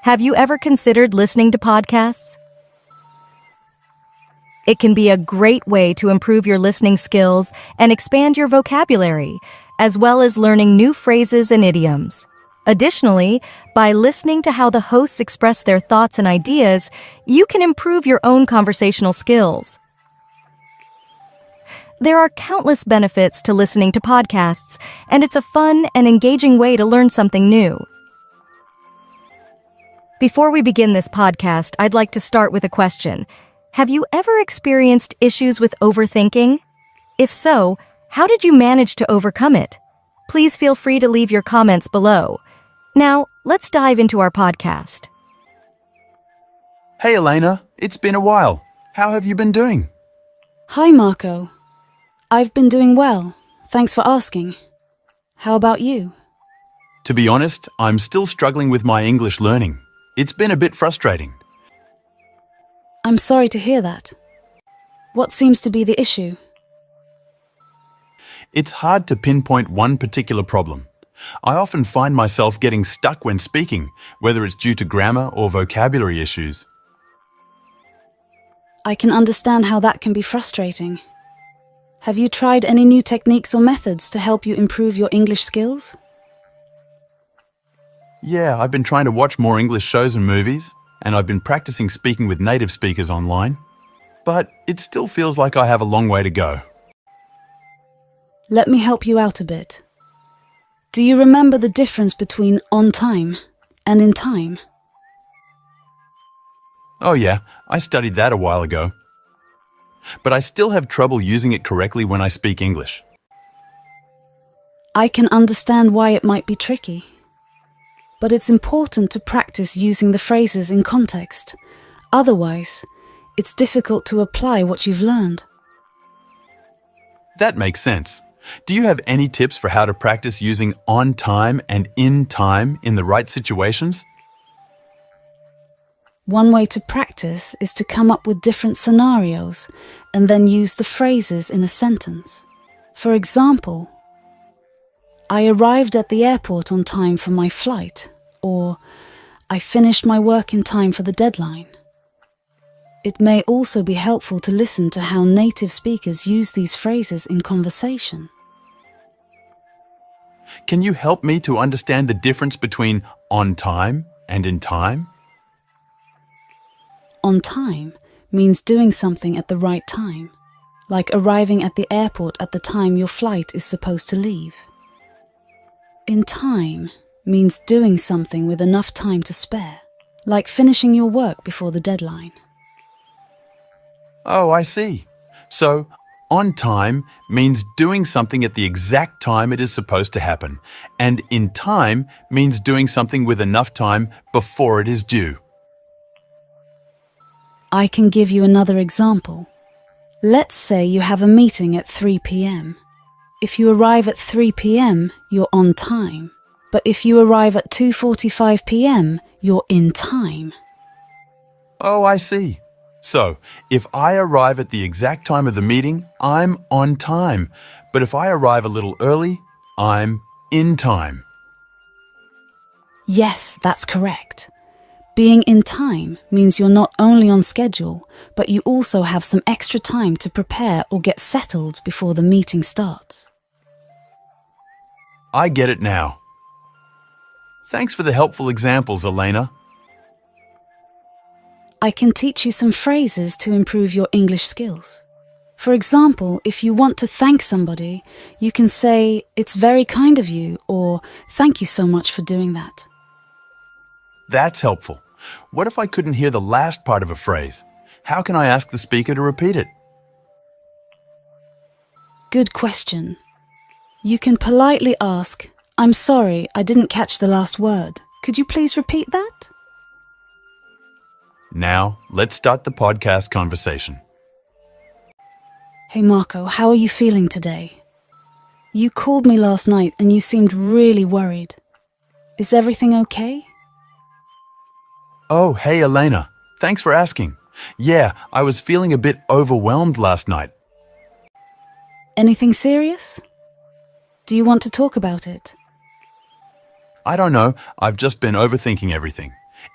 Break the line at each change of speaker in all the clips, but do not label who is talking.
Have you ever considered listening to podcasts? It can be a great way to improve your listening skills and expand your vocabulary, as well as learning new phrases and idioms. Additionally, by listening to how the hosts express their thoughts and ideas, you can improve your own conversational skills. There are countless benefits to listening to podcasts, and it's a fun and engaging way to learn something new. Before we begin this podcast, I'd like to start with a question. Have you ever experienced issues with overthinking? If so, how did you manage to overcome it? Please feel free to leave your comments below. Now, let's dive into our podcast.
Hey Elena, it's been a while. How have you been doing?
Hi Marco. I've been doing well. Thanks for asking. How about you?
To be honest, I'm still struggling with my English learning. It's been a bit frustrating.
I'm sorry to hear that. What seems to be the issue?
It's hard to pinpoint one particular problem. I often find myself getting stuck when speaking, whether it's due to grammar or vocabulary issues.
I can understand how that can be frustrating. Have you tried any new techniques or methods to help you improve your English skills?
Yeah, I've been trying to watch more English shows and movies, and I've been practicing speaking with native speakers online. But it still feels like I have a long way to go.
Let me help you out a bit. Do you remember the difference between on time and in time?
Oh yeah, I studied that a while ago. But I still have trouble using it correctly when I speak English.
I can understand why it might be tricky. But it's important to practice using the phrases in context. Otherwise, it's difficult to apply what you've learned.
That makes sense. Do you have any tips for how to practice using on time and in time in the right situations?
One way to practice is to come up with different scenarios and then use the phrases in a sentence. For example, I arrived at the airport on time for my flight, or I finished my work in time for the deadline. It may also be helpful to listen to how native speakers use these phrases in conversation.
Can you help me to understand the difference between on time and in time?
On time means doing something at the right time, like arriving at the airport at the time your flight is supposed to leave. In time means doing something with enough time to spare, like finishing your work before the deadline.
Oh, I see. So, on time means doing something at the exact time it is supposed to happen, and in time means doing something with enough time before it is due.
I can give you another example. Let's say you have a meeting at 3 p.m. If you arrive at 3 p.m., you're on time. But if you arrive at 2:45 p.m., you're in time.
Oh, I see. So, if I arrive at the exact time of the meeting, I'm on time. But if I arrive a little early, I'm in time.
Yes, that's correct. Being in time means you're not only on schedule, but you also have some extra time to prepare or get settled before the meeting starts.
I get it now. Thanks for the helpful examples, Elena.
I can teach you some phrases to improve your English skills. For example, if you want to thank somebody, you can say, "It's very kind of you," or "Thank you so much for doing that."
That's helpful. What if I couldn't hear the last part of a phrase? How can I ask the speaker to repeat it?
Good question. You can politely ask, "I'm sorry, I didn't catch the last word. Could you please repeat that?"
Now, let's start the podcast conversation.
Hey Marco, how are you feeling today? You called me last night and you seemed really worried. Is everything okay?
Oh, hey Elena. Thanks for asking. Yeah, I was feeling a bit overwhelmed last night.
Anything serious? Do you want to talk about it?
I don't know, I've just been overthinking everything.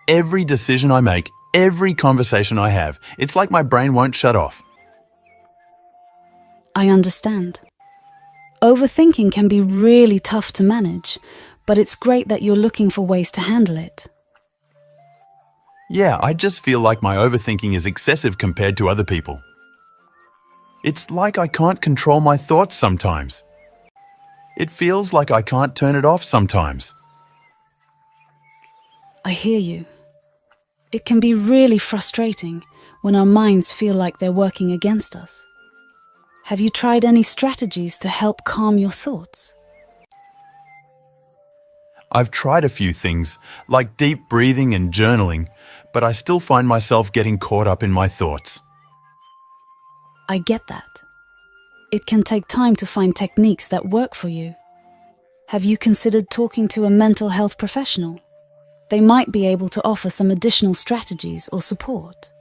Every decision I make, every conversation I have, it's like my brain won't shut off.
I understand. Overthinking can be really tough to manage, but it's great that you're looking for ways to handle it.
Yeah, I just feel like my overthinking is excessive compared to other people. It's like I can't control my thoughts sometimes. It feels like I can't turn it off sometimes.
I hear you. It can be really frustrating when our minds feel like they're working against us. Have you tried any strategies to help calm your thoughts?
I've tried a few things, like deep breathing and journaling, but I still find myself getting caught up in my thoughts.
I get that. It can take time to find techniques that work for you. Have you considered talking to a mental health professional? They might be able to offer some additional strategies or support.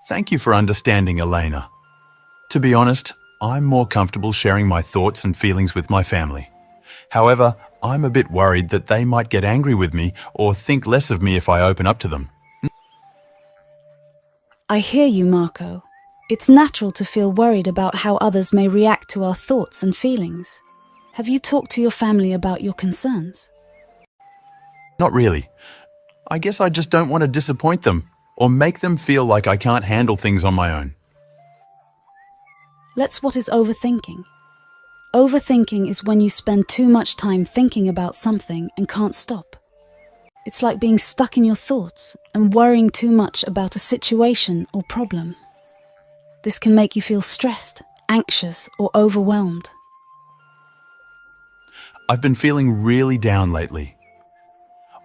Thank you for understanding, Elena. To be honest, I'm more comfortable sharing my thoughts and feelings with my family. However, I'm a bit worried that they might get angry with me or think less of me if I open up to them.
I hear you, Marco. It's natural to feel worried about how others may react to our thoughts and feelings. Have you talked to your family about your concerns?
Not really. I guess I just don't want to disappoint them or make them feel like I can't handle things on my own.
What is overthinking? Overthinking is when you spend too much time thinking about something and can't stop. It's like being stuck in your thoughts and worrying too much about a situation or problem. This can make you feel stressed, anxious, or overwhelmed.
I've been feeling really down lately.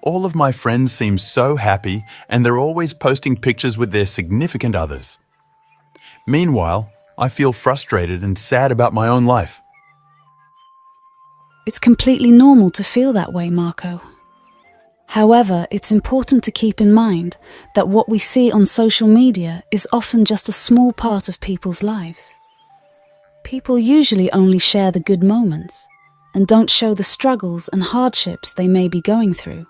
All of my friends seem so happy and they're always posting pictures with their significant others. Meanwhile, I feel frustrated and sad about my own life.
It's completely normal to feel that way, Marco. However, it's important to keep in mind that what we see on social media is often just a small part of people's lives. People usually only share the good moments and don't show the struggles and hardships they may be going through.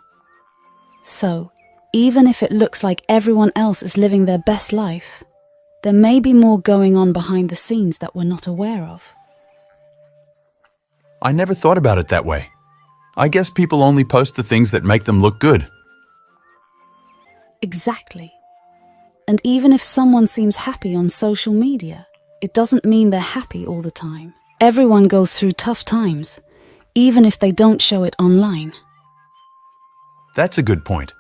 So, even if it looks like everyone else is living their best life, there may be more going on behind the scenes that we're not aware of.
I never thought about it that way. I guess people only post the things that make them look good.
Exactly. And even if someone seems happy on social media, it doesn't mean they're happy all the time. Everyone goes through tough times, even if they don't show it online.
That's a good point.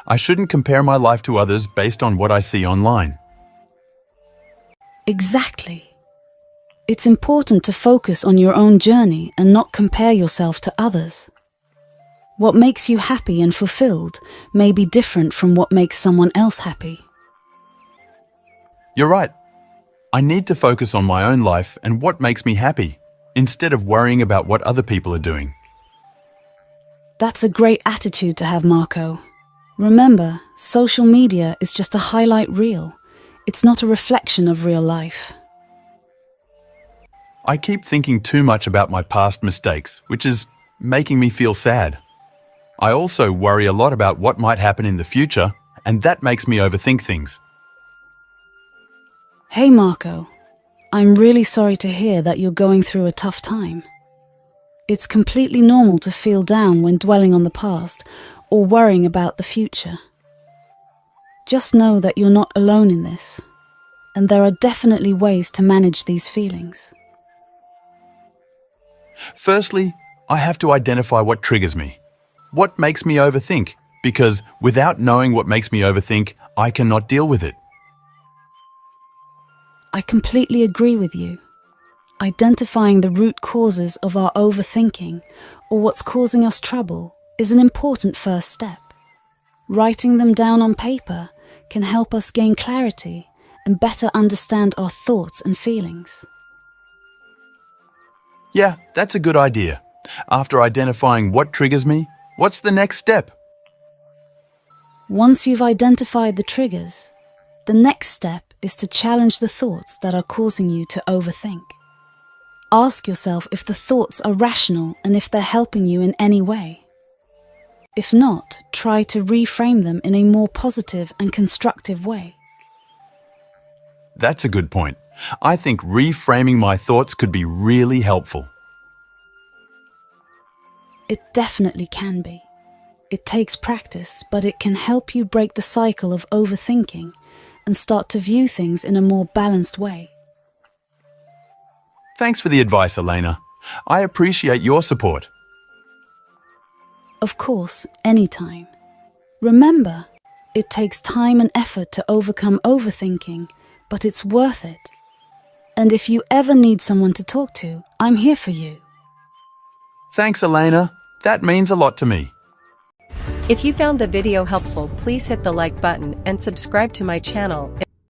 I shouldn't compare my life to others based on what I see online.
Exactly. It's important to focus on your own journey and not compare yourself to others. What makes you happy and fulfilled may be different from what makes someone else happy.
You're right. I need to focus on my own life and what makes me happy, instead of worrying about what other people are doing.
That's a great attitude to have, Marco. Remember, social media is just a highlight reel. It's not a reflection of real life.
I keep thinking too much about my past mistakes, which is making me feel sad. I also worry a lot about what might happen in the future, and that makes me overthink things.
Hey, Marco. I'm really sorry to hear that you're going through a tough time. It's completely normal to feel down when dwelling on the past or worrying about the future. Just know that you're not alone in this, and there are definitely ways to manage these feelings.
Firstly, I have to identify what triggers me. What makes me overthink? Because without knowing what makes me overthink, I cannot deal with it.
I completely agree with you. Identifying the root causes of our overthinking or what's causing us trouble is an important first step. Writing them down on paper can help us gain clarity and better understand our thoughts and feelings.
Yeah, that's a good idea. After identifying what triggers me, what's the next step?
Once you've identified the triggers, the next step is to challenge the thoughts that are causing you to overthink. Ask yourself if the thoughts are rational and if they're helping you in any way. If not, try to reframe them in a more positive and constructive way.
That's a good point. I think reframing my thoughts could be really helpful.
It definitely can be. It takes practice, but it can help you break the cycle of overthinking and start to view things in a more balanced way.
Thanks for the advice, Elena. I appreciate your support.
Of course, anytime. Remember, it takes time and effort to overcome overthinking, but it's worth it. And if you ever need someone to talk to, I'm here for you.
Thanks, Elena. That means a lot to me.
If you found the video helpful, please hit the like button and subscribe to my channel.